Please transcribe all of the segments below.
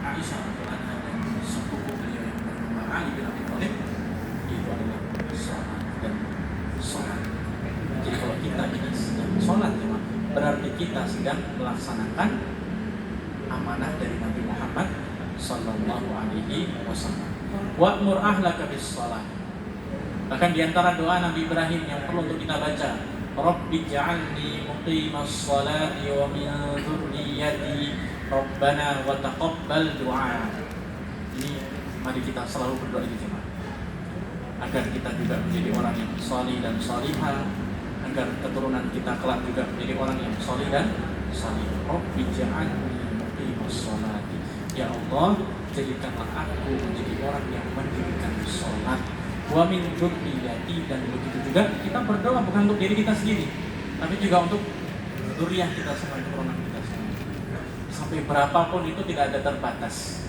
Aisyah radhiyallahu anha dan sepupu beliau yang bernama Ali bin Abi Thalib itu adalah sholat dan sholat. Jadi kalau kita ini sedang sholat ya, berarti kita sedang melaksanakan amanah dari Nabi Muhammad sallallahu alaihi wasallam. Wa'mur ahlaka bis shalah. Bahkan di antara doa Nabi Ibrahim yang perlu untuk kita baca, Rabbi ja'alni muqimas sholati wa min dzurriyyati Rabbana wa taqabbal du'a. Ini mari kita selalu berdoa ini jemaah, agar kita juga menjadi orang yang salih dan salihah, agar keturunan kita kelak juga menjadi orang yang salih dan salih. Rabbi ja'alni muqimas sholati. Ya Allah, jadikanlah aku menjadi orang yang mendirikan sholat. Wa min dzurriyyati, dan begitu juga kita berdoa bukan untuk diri kita sendiri, tapi juga untuk dzurriyyah kita semua, keturunan kita semua. Sampai berapapun itu tidak ada terbatas.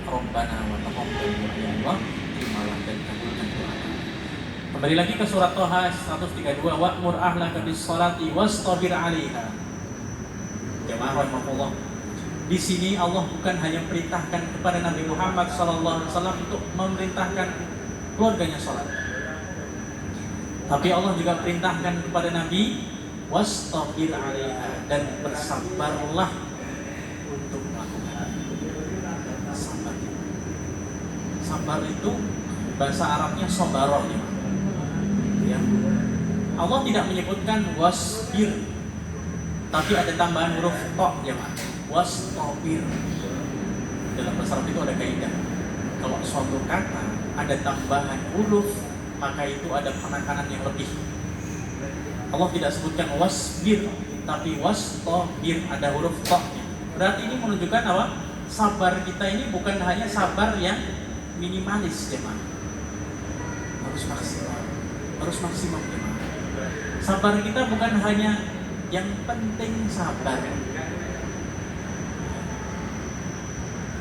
Rabbana wa taqabbal du'a, ya Allah, terimalah dan kabulkan doa kami. Kembali lagi ke surat Thaha 132, wa'mur ahlaka bis sholati wastabir 'alaiha. Jemaah rahimahullah, di sini Allah bukan hanya perintahkan kepada Nabi Muhammad SAW untuk memerintahkan keluarganya sholat, tapi Allah juga perintahkan kepada Nabi wastabir 'alaiha, dan bersabarlah untuk melakukan sabar. Sabar itu bahasa Arabnya sabaroh ya. Allah tidak menyebutkan wasbir, tapi ada tambahan huruf to ya Pak. Wastabir. Dalam bahasa Arab itu ada kaidah. Kalau suatu kata ada tambahan huruf, maka itu ada penekanan yang lebih. Allah tidak sebutkan wasbir, tapi wastabir, ada huruf to-nya. Berarti ini menunjukkan apa? Sabar kita ini bukan hanya sabar yang minimalis, jemaah. Harus maksimal, jemaah. Sabar kita bukan hanya yang penting sabar,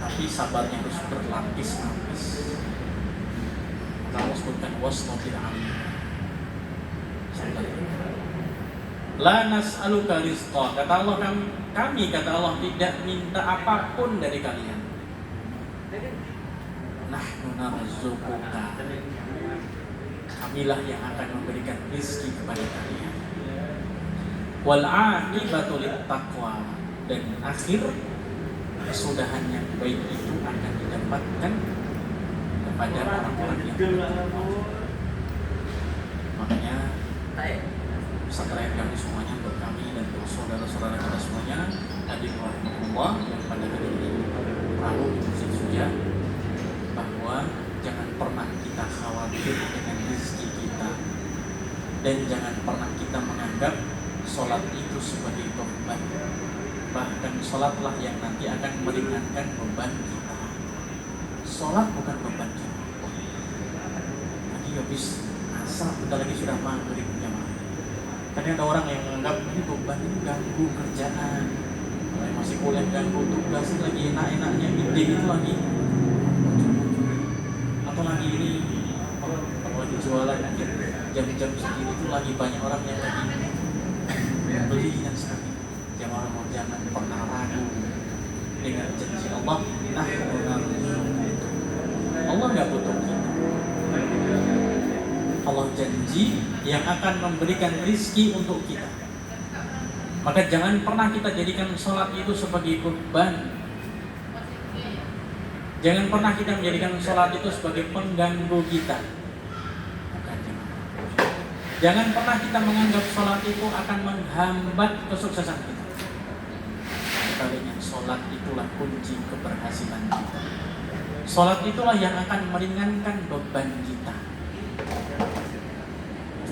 tapi sabarnya harus berlapis-lapis. Allah sebutkan wastabir 'alaiha. La nas'aluka rizqa. Kata Allah, kami kata Allah tidak minta apapun dari kalian. Nahnu narzuquka. Kamilah yang akan memberikan rezeki kepada kalian. Wal 'aqibatu littaqwa, dan akhir kesudahan yang baik itu akan didapatkan kepada orang-orang yang bertakwa. Makanya pesantren kami semuanya, untuk kami dan untuk saudara-saudara kita semuanya, hadir rahmatullah yang pada hari ini Rabu di Masjid Suja, bahwa jangan pernah kita khawatir dengan rezeki kita, dan jangan pernah kita menganggap sholat itu sebagai beban. Bahkan sholatlah yang nanti akan meringankan beban kita. Sholat bukan beban kita. Tadi habis asar, bentar lagi sudah maghrib jemaah. Kadang ada orang yang menganggap ini beban, ini ganggu kerjaan, masih kuliah ganggu tugas, lagi enak-enaknya meeting itu lagi, atau lagi ini kalau lagi jualan jam-jam segini itu lagi banyak orang yang lagi beli dan sebagainya. Jangan pernah ragu dengan janji Allah. Allah nggak butuh kita. Allah janji yang akan memberikan rizki untuk kita. Maka jangan pernah kita jadikan sholat itu sebagai beban. Jangan pernah kita menjadikan sholat itu sebagai pengganggu kita. Jangan pernah kita menganggap sholat itu akan menghambat kesuksesan kita. Kalinya sholat itulah kunci keberhasilan kita. Sholat itulah yang akan meringankan beban kita.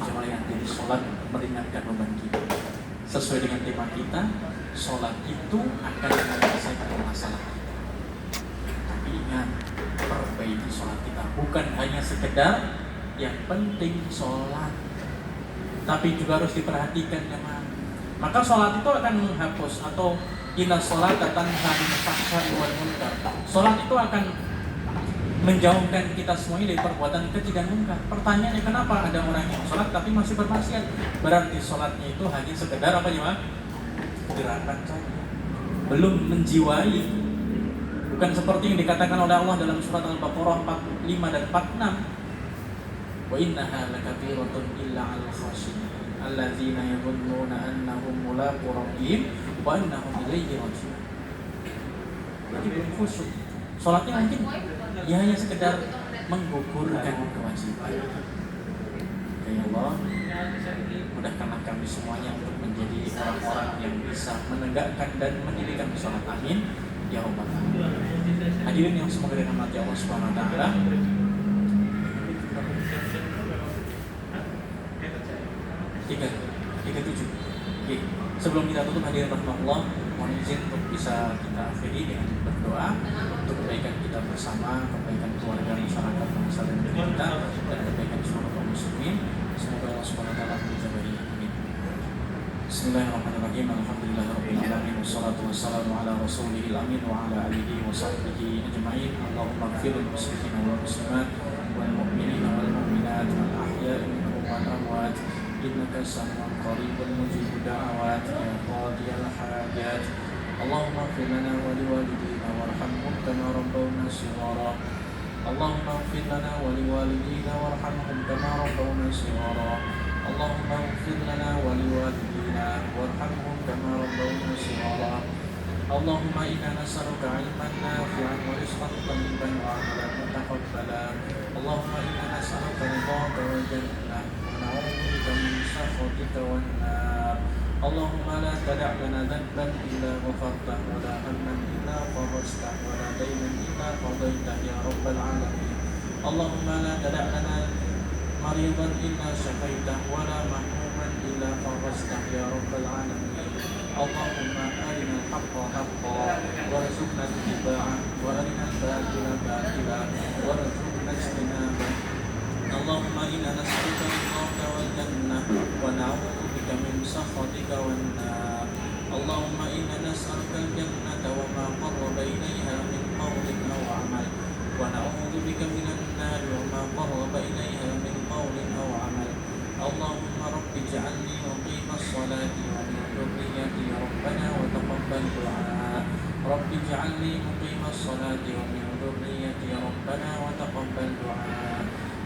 Coba lihat, jadi sholat meringankan beban kita. Sesuai dengan tema kita, sholat itu akan menyelesaikan masalah kita. Tapi ingat, perbaiki sholat kita. Bukan hanya sekedar yang penting sholat, tapi juga harus diperhatikan teman. Maka sholat itu akan menghapus, atau inna sholata tanha 'anil fahsya'i wal munkar. Sholat itu akan menjauhkan kita semuanya dari perbuatan keji dan munkar. Pertanyaannya, kenapa ada orang yang sholat tapi masih bermaksiat? Berarti sholatnya itu hanya sekedar apa ya, gerakan saja, belum menjiwai Bukan seperti yang dikatakan oleh Allah dalam surat Al-Baqarah 45 dan 46. Wa innaha lakabiratun illa 'alal khashiyin alladzina yadhunnuna annahum mulaqu rabbihim wa annahum ilaihi raji'un. Jadi belum khusyuk. Salatnya mungkin ya hanya sekedar menggugurkan kewajiban. Ya Allah, mudahkanlah kami semuanya untuk menjadi orang-orang yang bisa menegakkan dan mendirikan salat. Amin ya rabbal alamin. Hadirin yang semoga dirahmati Allah Subhanahu wa taala. Tiga tujuh. Oke. Sebelum kita tutup, hadirin rahmatullah, mohon izin untuk bisa kita akhiri dengan berdoa untuk kebaikan kita bersama, kebaikan keluarga, masyarakat, bangsa dan negeri kita, dan kebaikan seluruh kaum muslimin. Semoga Allah Subhanahu wa taala menjaga. Amin. Bismillahirrahmanirrahim. Alhamdulillahirabbil alamin wassalatu wassalamu ala rasulihil amin wa ala alihi wa sahbihi ajmain. Allahumma ighfir lil muslimina wal muslimat wal mu'minina wal mu'minat wal ahya'i minhum wal amwat innaka sami'un qaribun mujibud da'awat ya qadiyal hajat. Allahumma ighfir lana wa liwalidina warhamhum kama rabbawna shighara. Allahumma ighfir lana wa liwalidina warhamhum kama rabbawna shighara. Allahumma ighfir lana wa liwalidina warhamhum kama rabbawna shighara. Allahumma inna nas'aluka 'ilman nafi'an wa rizqan thayyiban wa 'amalan mutaqabbalan. Allahumma inna nas'aluka ridhaka wal jannah wa na'udzu bika min sakhatika wan nar. Allahumma la tada' lana dhanban illa ghafartahu wa la hamman illa farajtahu wa la daynan illa qadaytahu ya rabbal alamin. Allahumma la tada' lana maridan illa shafaitahu wa la mahmuman illa farajtahu ya rabbal alamin. Allahumma arina al-haqqa haqqan warzuqna ittiba'ah wa arina al-batila batilan warzuqna ijtinabah. Allahumma inna nas'aluka ridhaka wal jannah wa na'udzu bika min sakhatika wan nar. Allahumma inna nas'aluka al-jannata wa ma qarraba ilayha min qawlin aw 'amal wa na'udzu bika minan nar wa ma qarraba ilayha min qawlin aw 'amal. Allahumma rabbi ij'alni muqimas salati wa min dhurriyyati rabbana wa taqabbal du'a. Rabbi ij'alni muqimas salati wa min dhurriyyati rabbana wa taqabbal du'a.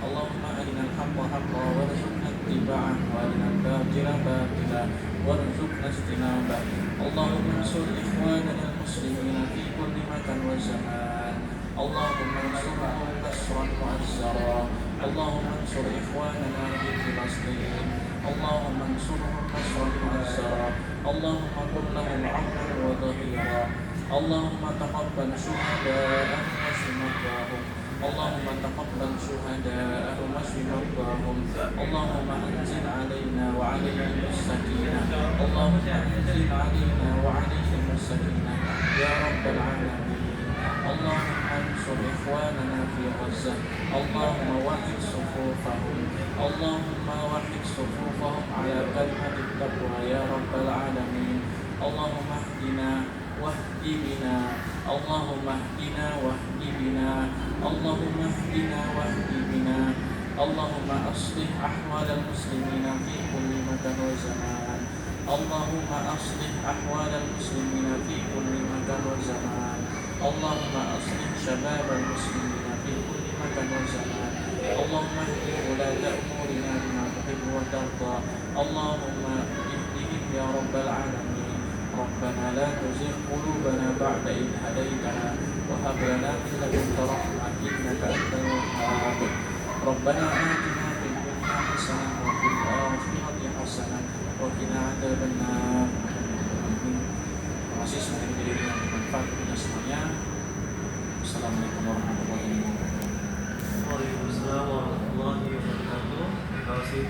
Allahumma arinal haqqa haqqan warzuqna ittiba'ah wa arinal batila batilan warzuqna ijtinabah. Allahumma ansur ikhwanana al-muslimina fi kulli makan wa zaman. Allahumma ansurhum nasran mu'azzara. Allahumma ansur ikhwanana fi Filastin. Allahumma ansurhum nasran mu'azzara. Allahumma kun lahum 'awnan wa dhahira. Allahumma taqabbal syuhada'ahum wa syuhada'ahum. Allahumma taqabbal syuhada'ahum wa syuhada'ahum. Allahumma anzil 'alaina wa 'alaihim as-sakinah. Allahumma anzil 'alaina wa 'alaihim as-sakinah ya rabbal alamin. Allahumma ansur ikhwanana fi Gazzah. Allahumma wahid sufufahum. Allahumma wahid sufufahum ala kalimatit taqwa ya rabbal alamin. Allahumma ihdina wahdi bina. Allahumma ihdina wahdi bina. Allahumma ihdina wahdi bina. Allahumma aslih ahwal al-muslimina fi kulli makan wa zaman. Allahumma aslih ahwal al-muslimina fi kulli makan wa zaman. Allahumma aslih shabab al-muslimina fi kulli makan wa zaman. Allahumma ihdi ulata umurina bima tuhibbu wa tarda. Allahumma ihdihim ya rabbal alamin. Rabbana la tuzigh qulubana ba'da idh hadaytana wa hab lana min ladunka rahmah innaka antal wahhab. Rabbana atina fid dunya hasanah wa fil akhirati hasanah wa qina adzabannar. Terima kasih semoga menjadi yang bermanfaat untuk kita semuanya. Assalamualaikum warahmatullahi wabarakatuh. Waalaikumsalam warahmatullahi wabarakatuh. Terima kasih.